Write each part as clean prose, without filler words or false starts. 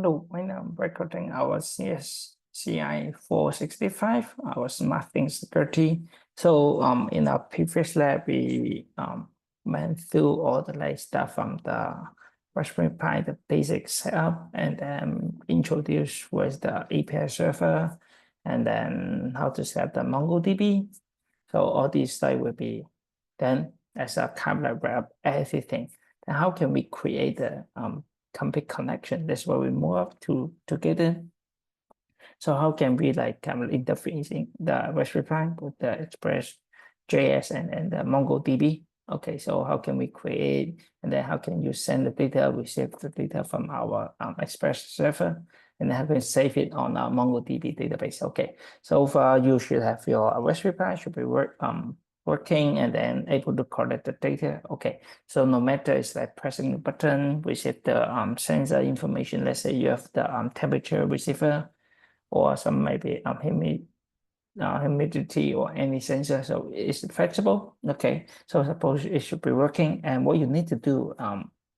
Hello, when I'm recording our CSCI 465, our Smart Things Security. So in our previous lab, we went through all the like stuff from the Raspberry Pi, the basic setup, and then introduced was the API server, and then how to set the MongoDB. So all these stuff will be done as a kind of wrap everything. Then how can we create the complete connection? That's what we move up to together. So how can we like kind of interfacing the Raspberry Pi with the Express JS and the MongoDB? Okay, so how can we create, and then how can you send the data, receive the data from our Express server, and then how can we save it on our MongoDB database? Okay, so far you should have your Raspberry Pi should be working and then able to collect the data. Okay, so no matter it's like pressing the button, receive the sensor information. Let's say you have the temperature receiver or some maybe humidity or any sensor, so it's flexible. Okay, so suppose it should be working, and what you need to do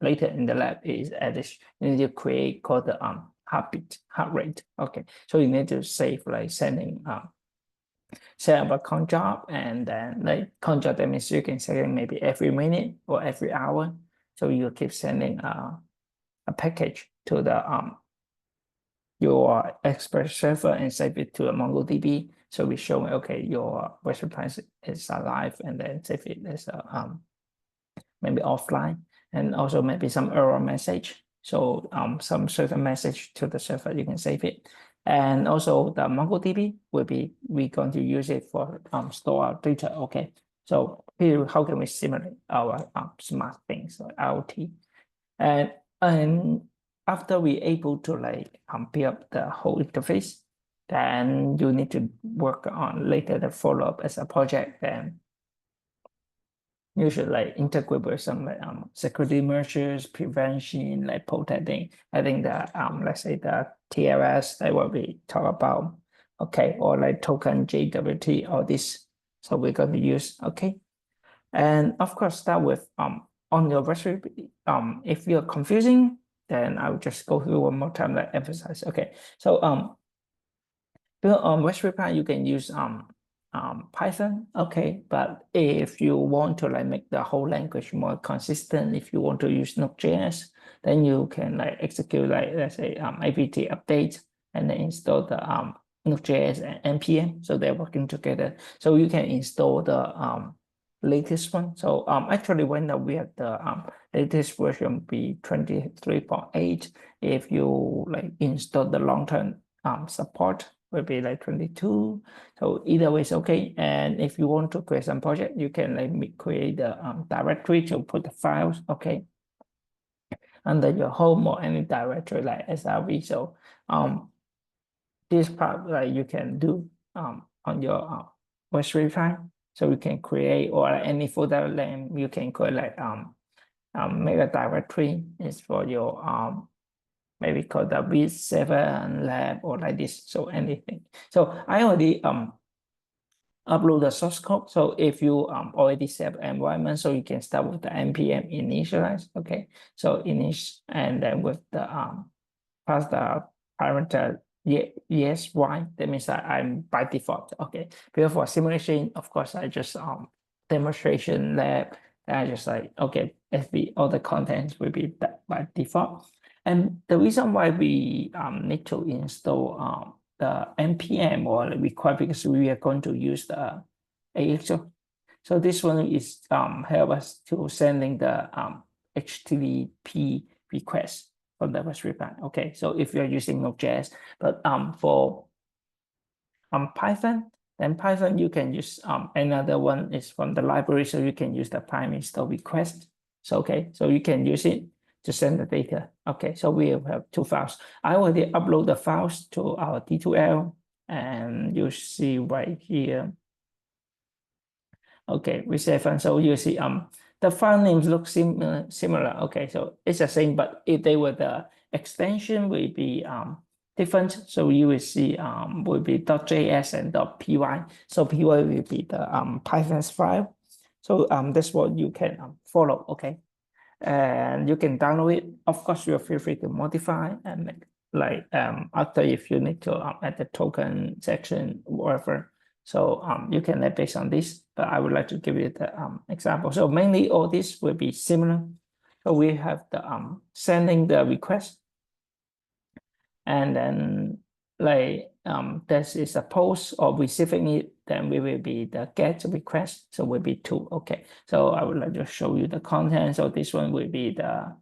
later in the lab is add this. You need to create called the heartbeat, heart rate. Okay, so you need to save like sending set up a cron job, and then like cron job, that means you can set it maybe every minute or every hour. So you keep sending a package to the your Express server and save it to a MongoDB. So we show okay, your Raspberry Pi is alive, and then save it as a maybe offline, and also maybe some error message. So some certain message to the server, you can save it. And also the MongoDB will be, we're going to use it for store our data. Okay, so here, how can we simulate our smart things, or IoT? And after we able to like build up the whole interface, then you need to work on later the follow-up as a project. Then you should like integrate with some like, security measures, prevention, like protecting. I think that let's say the TLS, like what we talk about, okay, or like token JWT, all this. So we're going to use, okay. And of course, start with on your Raspberry. If you're confusing, then I will just go through one more time, like emphasize. Okay, so on Raspberry Pi, you can use Python. Okay, but if you want to like make the whole language more consistent, if you want to use Node.js, then you can like execute like let's say apt update and then install the Node.js and npm, so they're working together. So you can install the latest one. So actually when we have the latest version be 23.8, if you like install the long-term support will be like 22. So either way is okay. And if you want to create some project, you can like create the directory to put the files, okay, under your home or any directory like SRV. So this part like you can do on your Raspberry Pi. So you can create, or any folder name you can create like make a directory is for your maybe called the V7 lab or like this. So anything. So I already upload the source code. So if you already set environment, so you can start with the npm initialize. Okay, so init, and then with the pass the parameter yes y, that means that I'm by default. Okay, because for simulation, of course, I just demonstration lab, and I just like okay, FB, all the contents will be that by default. And the reason why we need to install the npm or require, because we are going to use the AXO. So this one is help us to sending the HTTP request from the Raspberry Pi. Okay, so if you're using Node.js, but for Python, then Python you can use another one is from the library, so you can use the prime install request. So okay, so you can use it to send the data. Okay, so we have two files. I already upload the files to our D2L, and you see right here. Okay, we save, and so you see the file names look similar. Okay, so it's the same, but if they were the extension will be different. So you will see will be .js and .py. So py will be the Python's file. So that's what you can follow. Okay, and you can download it. Of course, you feel free to modify and make like after if you need to add the token section, whatever. So you can add based on this, but I would like to give you the example. So mainly all this will be similar. So we have the sending the request, and then like this is a post or receiving it, then we will be the get request. So will be two. Okay. So I would like to show you the content. So this one will be the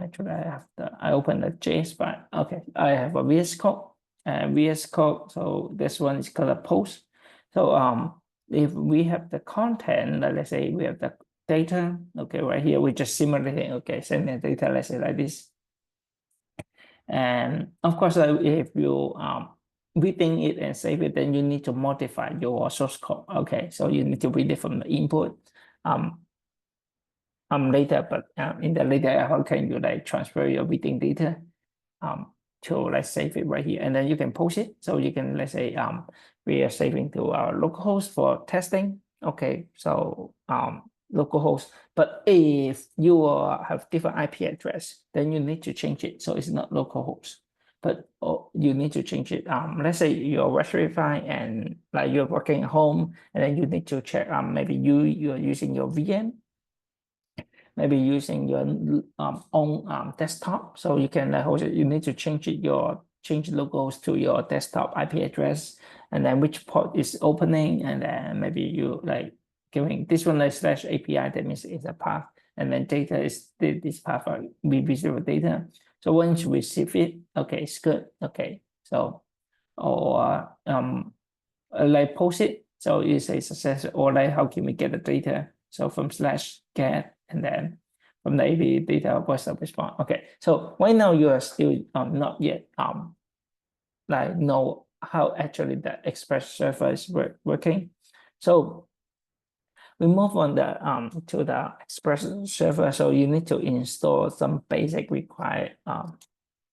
actually I open the JS file. Okay, I have a VS Code and VS Code. So this one is called a post. So if we have the content, let's say we have the data. Okay, right here we just simulating. Okay, send the data. Let's say like this. And of course, if you reading it and save it, then you need to modify your source code. Okay, so you need to read it from the input. Later, but in the later, how can you like transfer your reading data to like save it right here, and then you can post it. So you can, let's say we are saving to our localhost for testing. Okay, so localhost, but if you have different IP address, then you need to change it. So it's not localhost, but you need to change it. Let's say you're Raspberry Pi and like you're working at home, and then you need to check maybe you're using your VM, maybe using your own desktop. So you can you need to change logos to your desktop IP address, and then which port is opening, and then maybe you like giving this one like slash API, that means it's a path, and then data is this path we receive data. So once you receive it, okay, it's good. Okay, so or like post it. So you say success, or like how can we get the data? So from slash get, and then from the API data, what's the response? Okay, so right now you are still not yet like know how actually the Express server is working. So we move on the to the Express server. So you need to install some basic required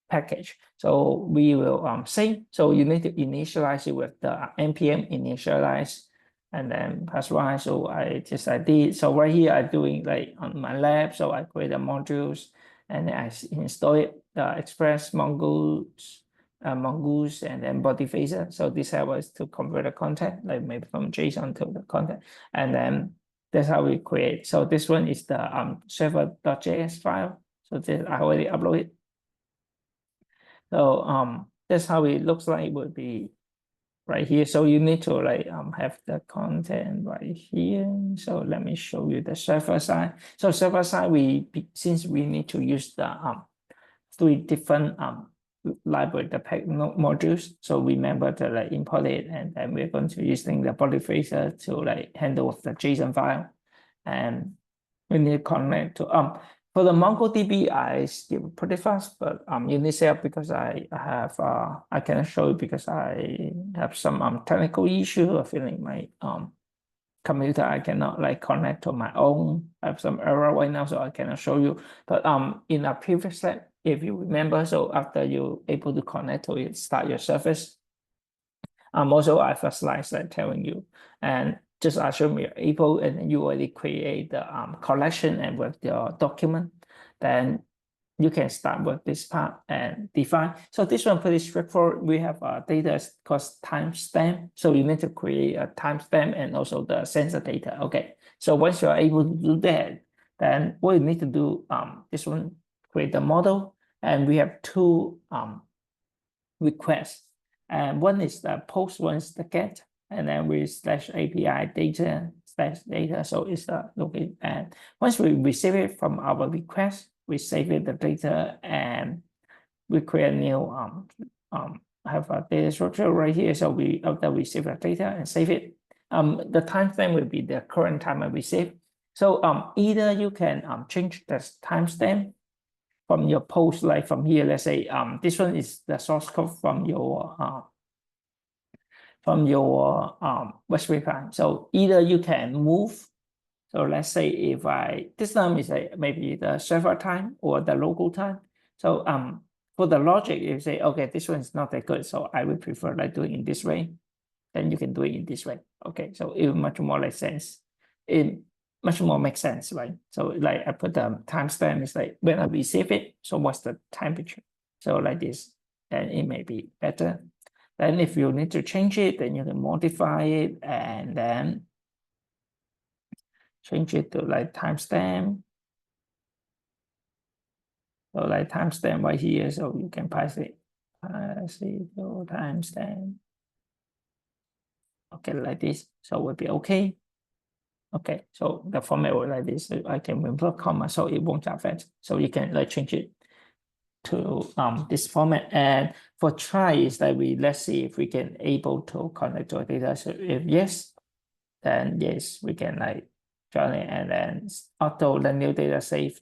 package. So we will say, so you need to initialize it with the npm initialize, and then password. So I did. So right here I'm doing like on my lab. So I create the modules, and then I install it, the Express Mongoose, and then body phaser. So this helps us to convert the content, like maybe from JSON to the content, and then that's how we create. So this one is the server.js file. So this I already uploaded. So that's how it looks like. It would be right here. So you need to like have the content right here. So let me show you the server side. So server side, since we need to use the three different library, the pack modules. So remember to like import it, and then we're going to using the body phaser to like handle with the JSON file, and we need to connect to for the MongoDB, I skip pretty fast, but you need help because I have I cannot show you because I have some technical issue. I feeling my computer I cannot like connect to my own. I have some error right now, so I cannot show you. But in a previous step, if you remember, so after you able to connect to it, start your service. Also I have a slide that telling you, and just assume you're able, and you already create the collection and with your document, then you can start with this part and define. So this one pretty straightforward. We have data called timestamp. So you need to create a timestamp and also the sensor data. Okay. So once you're able to do that, then what you need to do, this one, create the model, and we have two requests. And one is the post, one is the get, and then we slash API data slash data. So it's the looking, and once we receive it from our request, we save it the data, and we create a new have a data structure right here. So we after we save the data and save it, the timestamp will be the current time I receive. So either you can change the timestamp from your post, like from here, let's say this one is the source code from your Raspberry Pi. So either you can move. So let's say if this time is maybe the server time or the local time. So for the logic, you say, okay, this one is not that good, so I would prefer like doing it this way. Then you can do it in this way. Okay, so it much more like sense. It much more makes sense, right? So like I put the timestamp is like when I receive it. So what's the temperature? So like this, and it may be better. Then if you need to change it, then you can modify it and then change it to like timestamp. So like timestamp right here, so you can pass it to timestamp. Okay, like this, so will be okay. Okay, so the format will like this. So I can remove comma, so it won't affect. So you can like change it to this format. And for try is that let's see if we can able to connect to our data. So if yes, then yes, we can like join it and then auto the new data save.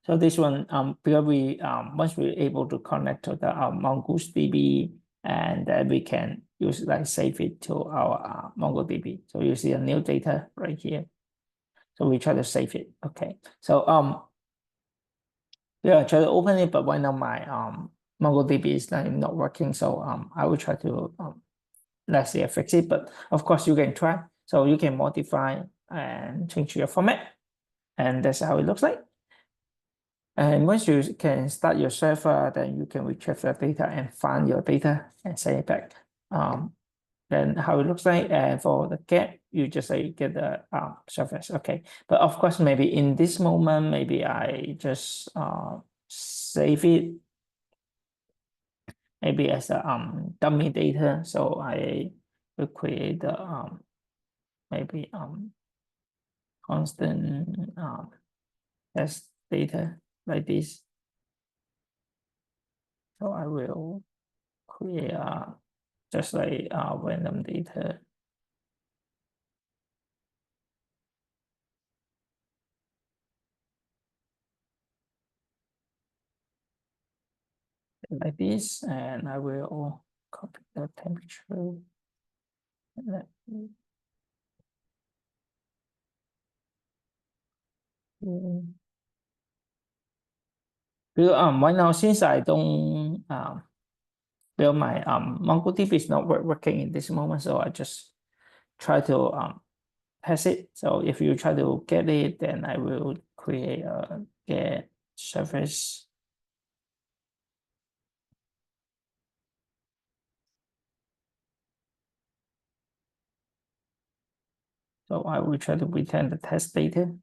So this one, because we once we're able to connect to the MongoDB, and then we can use like save it to our MongoDB. So you see a new data right here. So we try to save it. Okay. So yeah, I try to open it, but right now my MongoDB is not working. So I will try to let's see, fix it. But of course you can try. So you can modify and change your format, and that's how it looks like. And once you can start your server, then you can retrieve the data and find your data and send it back. Then how it looks like, and for the get, you just say get the service. Okay, but of course, maybe in this moment, maybe I just save it maybe as a dummy data. So I will create the maybe constant test data like this. So I will create just like random data like this, and I will copy the temperature. Because right now, since I don't well, my MongoDB is not working in this moment, so I just try to test it. So if you try to get it, then I will create a get service. So I will try to return the test data.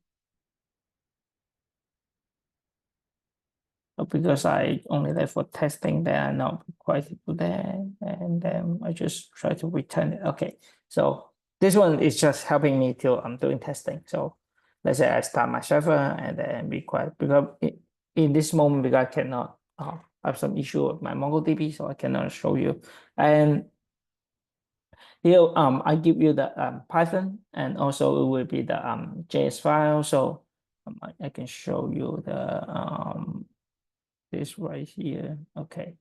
But because I only there for testing, there are not quite people there, and then I just try to return it. Okay, so this one is just helping me till I'm doing testing. So let's say I start my server and then require, because in this moment, because I cannot have some issue with my MongoDB, so I cannot show you. And here I give you the Python, and also it will be the JS file. So I can show you the this right here. Okay,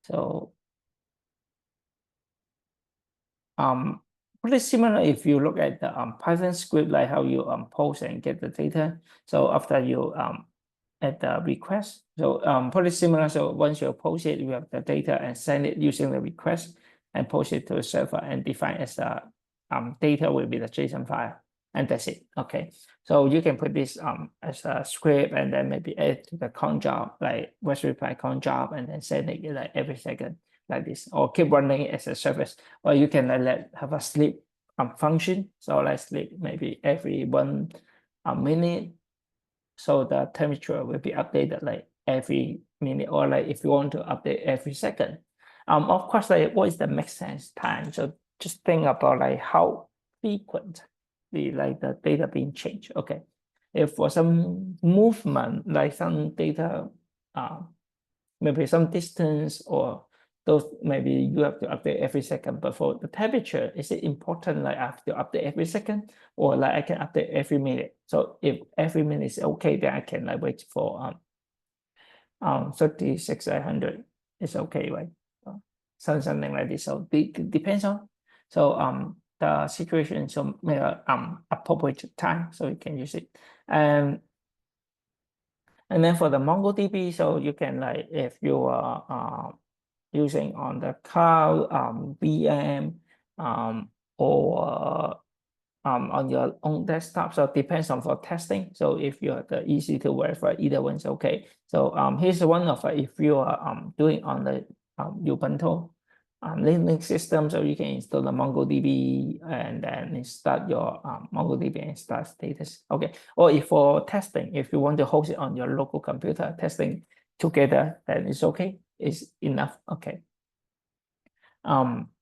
so pretty similar if you look at the Python script, like how you post and get the data. So after you at the request, so pretty similar. So once you post it, you have the data and send it using the request and post it to the server and define as a data will be the JSON file, and that's it. Okay, so you can put this as a script and then maybe add to the cron job, like REST reply cron job, and then send it like every second like this, or keep running it as a service. Or you can have a sleep function. So like sleep maybe every 1 minute. So the temperature will be updated like every minute, or like if you want to update every second. Of course, like what is the make sense time? So just think about like how frequent the data being changed. Okay, if for some movement, like some data, maybe some distance, or those maybe you have to update every second. But for the temperature, is it important like I have to update every second, or like I can update every minute? So if every minute is okay, then I can like wait for 36,800 is okay, right? Something like this. So it depends on the situation. So appropriate time, so you can use it. And then for the MongoDB, so you can like if you are using on the cloud VM or on your own desktop. So it depends on for testing. So if you have the easy to verify, either one's okay. So here's one of if you are doing on the Ubuntu Linux system, so you can install the MongoDB and then start your MongoDB and start status. Okay. Or if for testing, if you want to host it on your local computer, testing together, then it's okay. It's enough. Okay.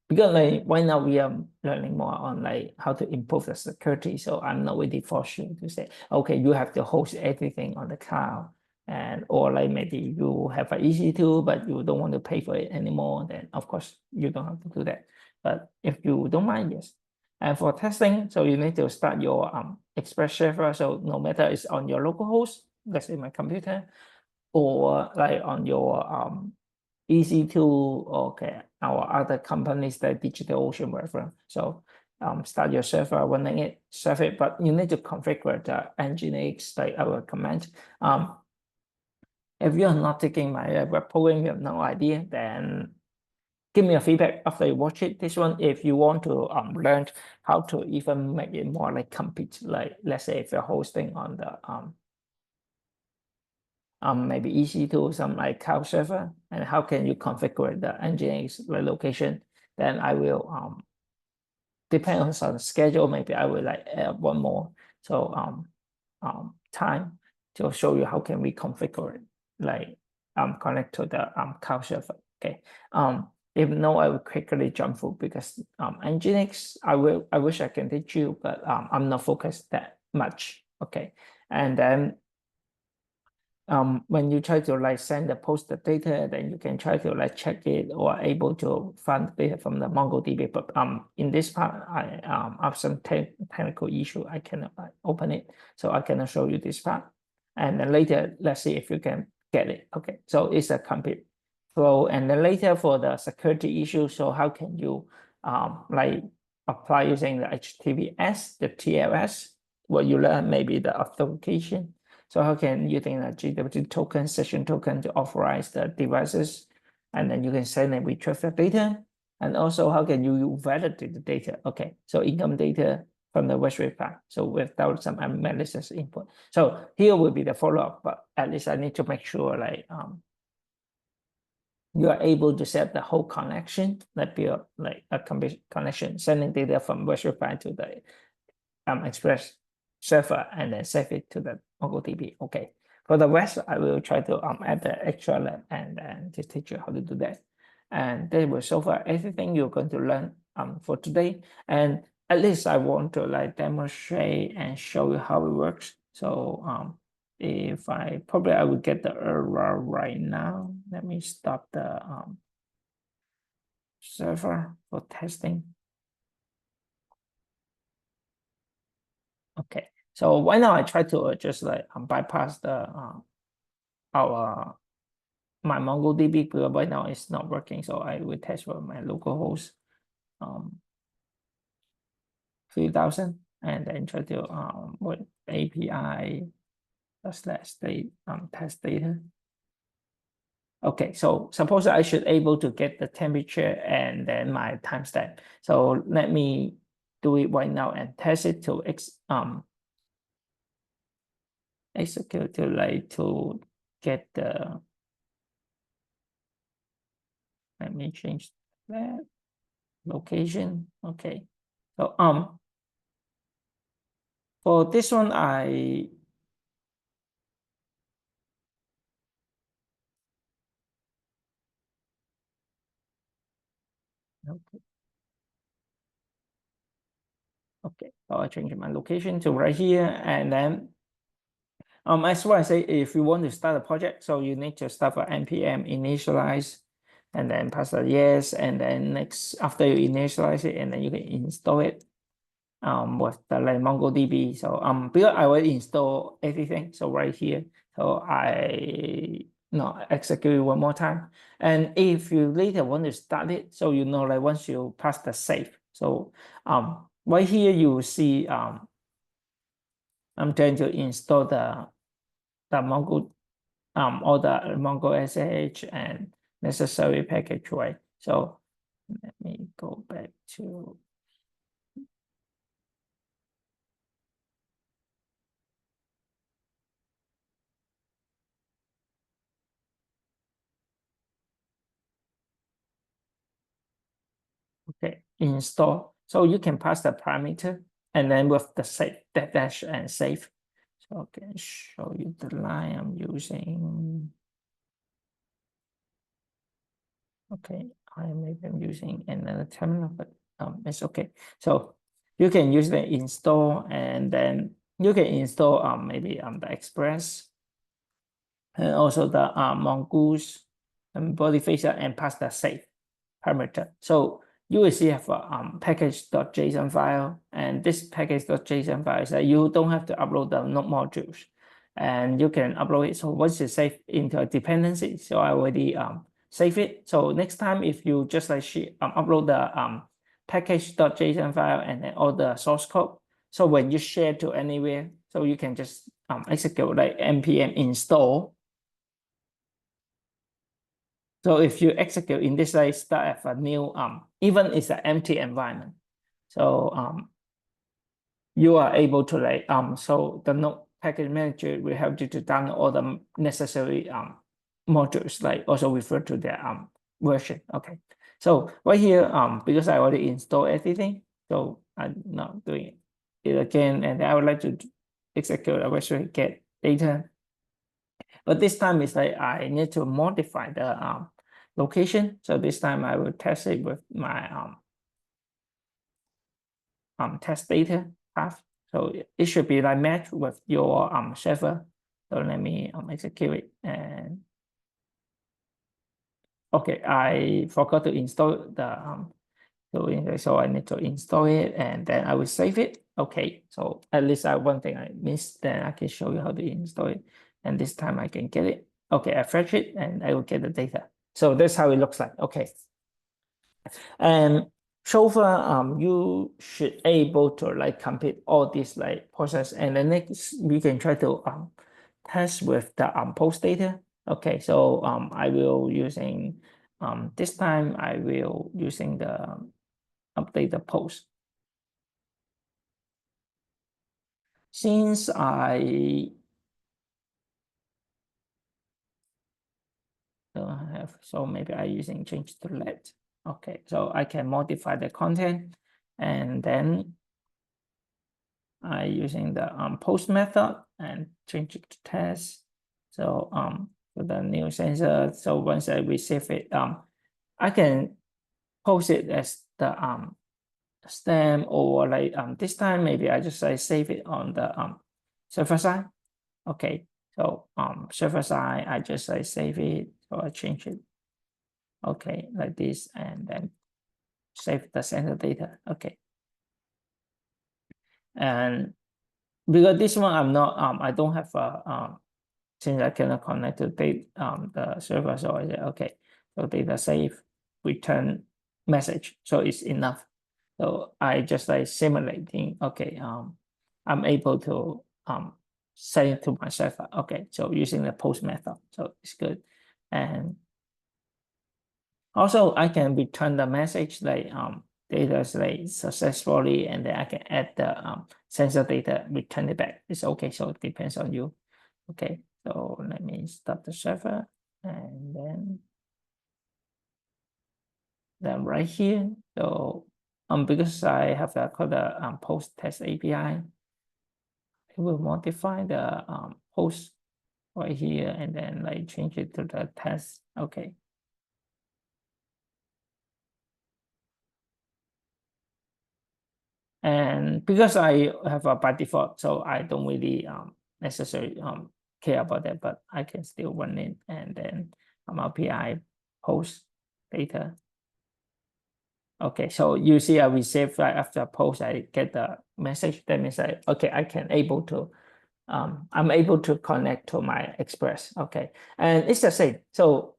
Because like right now we are learning more on like how to improve the security. So I'm not really forced you to say, okay, you have to host everything on the cloud. And or like maybe you have an easy tool, but you don't want to pay for it anymore, then of course you don't have to do that. But if you don't mind, yes. And for testing, so you need to start your Express server. So no matter it's on your local host, let's say my computer, or like on your EC2, okay, our other companies like DigitalOcean, whatever. So start your server, running it, serve it, but you need to configure the Nginx, like I will recommend. If you're not taking my web program, you have no idea, then give me a feedback after you watch it. This one, if you want to learn how to even make it more like complete, like let's say if you're hosting on the maybe EC2, some like cloud server, and how can you configure the Nginx location, then I will depends on the schedule, maybe I will like add one more. So time to show you how can we configure it, like connect to the cloud server. Okay. If no, I will quickly jump through because Nginx, I wish I can teach you, but I'm not focused that much. Okay. And then when you try to like send the post the data, then you can try to like check it or able to find data from the MongoDB. But in this part, I have some technical issue. I cannot open it, so I cannot show you this part. And then later, let's see if you can get it. Okay, so it's a complete flow. And then later for the security issue, so how can you like apply using the HTTPS, the TLS, what you learn maybe the authentication. So how can using a GWT token, session token to authorize the devices, and then you can send and retrieve the data. And also how can you validate the data? Okay, so income data from the Raspberry Pi. So without some malicious input. So here will be the follow-up, but at least I need to make sure like you are able to set the whole connection, like a connection, sending data from Raspberry Pi to the Express server and then save it to the MongoDB. Okay. For the rest, I will try to add the extra lab and to teach you how to do that. And that was so far everything you're going to learn for today. And at least I want to like demonstrate and show you how it works. So if I probably I will get the error right now. Let me stop the server for testing. Okay, so why now I try to just like bypass the our my MongoDB because right now it's not working. So I will test for my localhost 3000 and then try to with API slash state test data. Okay, so suppose I should able to get the temperature and then my timestamp. So let me do it right now and test it to execute to like to get the, let me change that location. Okay, so for this one I okay, okay, so I change my location to right here. And then as well I say, if you want to start a project, so you need to start for npm initialize and then pass a yes, and then next after you initialize it, and then you can install it with the like MongoDB. So because I will install everything, so right here, so I execute it one more time. And if you later want to start it, so you know like once you pass the save, so right here you will see I'm trying to install the Mongo all the Mongo SH and necessary package, right? So let me go back to Okay, install. So you can pass the parameter and then with the save, that dash and save. So I can show you the line I'm using. Okay, maybe I'm using another terminal, but it's okay. So you can use the install, and then you can install maybe the Express and also the mongoose and body phaser and pass the save parameter. So you will see have a package.json file, and this package.json file is that you don't have to upload the node modules, and you can upload it. So once you save into a dependency, so I already save it. So next time if you just like upload the package.json file and then all the source code, so when you share to anywhere, so you can just execute like npm install. So if you execute in this like start of a new even it's an empty environment, so you are able to like so the node package manager will help you to download all the necessary modules, like also refer to the version. Okay, so right here because I already installed everything, so I'm not doing it again, and I would like to execute a virtual get data, but this time it's like I need to modify the location. So this time I will test it with my test data path. So it should be like match with your server. So let me execute it. And okay, I forgot to install the so I need to install it, and then I will save it. Okay, so at least one thing I missed, then I can show you how to install it. And this time I can get it. Okay, I fetch it and I will get the data. So that's how it looks like. Okay. And so far, you should able to like complete all this like process, and then next we can try to test with the post data. Okay, so I will using this time I will using the update the post. Since I don't have, so maybe I using change to let. Okay, so I can modify the content, and then I using the post method and change it to test. So for the new sensor, so once I receive it, I can post it as the stem, or like this time maybe I just like save it on the server side. Okay, so server side I just like save it, so I change it. Okay, like this, and then save the sensor data. Okay, and because this one I'm not I don't have a since I cannot connect to the server, so I say okay, so data save return message, so it's enough. So I just like simulating. Okay, I'm able to send it to my server. Okay, so using the post method, so it's good. And also I can return the message like data is like successfully, and then I can add the sensor data, return it back. It's okay, so it depends on you. Okay, so let me start the server, and then right here. So because I have called the post test API, it will modify the post right here, and then like change it to the test. Okay. And because I have a by default, so I don't really necessarily care about that, but I can still run it, and then API post data. Okay, so you see I receive right after post, I get the message. That means okay, I can able to I'm able to connect to my Express. Okay, and it's the same. So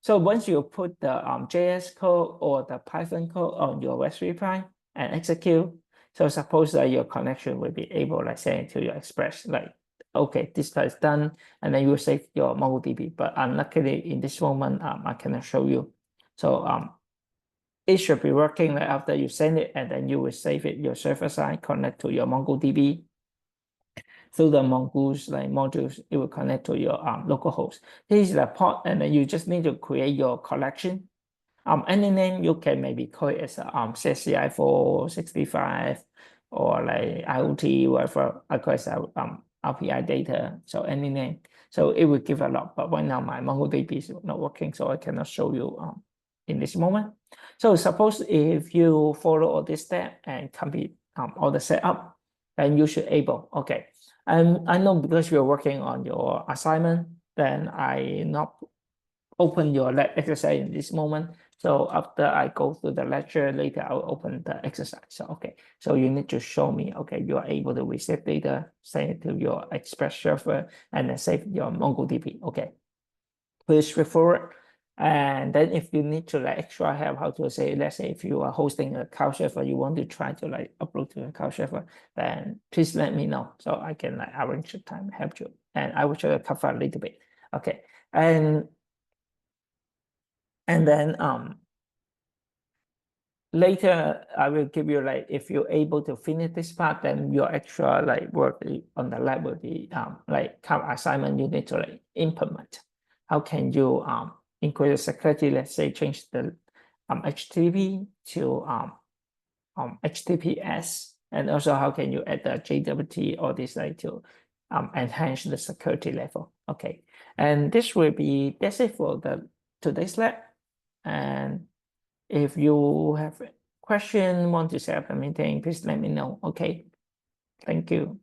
once you put the JS code or the Python code on your Raspberry Pi and execute, so suppose that your connection will be able like send it to your Express, like okay, this part is done, and then you save your MongoDB. But unluckily in this moment, I cannot show you. So it should be working like after you send it, and then you will save it your server side, connect to your MongoDB. Through the mongoose like modules, it will connect to your local host. This is the port, and then you just need to create your collection. Any name you can maybe call it as CSCI 465 or like IoT, whatever, of course, RPI data. So any name. So it will give a lot. But right now my MongoDB is not working, so I cannot show you in this moment. So suppose if you follow all this step and complete all the setup, then you should able. Okay. And I know because you're working on your assignment, then I not open your lab exercise in this moment. So after I go through the lecture later, I'll open the exercise. So, okay, so you need to show me, okay, you are able to receive data, send it to your Express server, and then save your MongoDB. Okay, pretty straightforward. And then if you need to like extra help, how to say, let's say if you are hosting a cloud server, you want to try to like upload to a cloud server, then please let me know so I can like arrange the time, help you. And I will try to cover a little bit. Okay, and then later I will give you like if you're able to finish this part, then your extra like work on the lab will be like kind assignment you need to like implement. How can you increase the security? Let's say change the HTTP to HTTPS, and also how can you add the JWT or this like to enhance the security level. Okay, and this will be that's it for the today's lab. And if you have question, want to set up a meeting, please let me know. Okay. Thank you.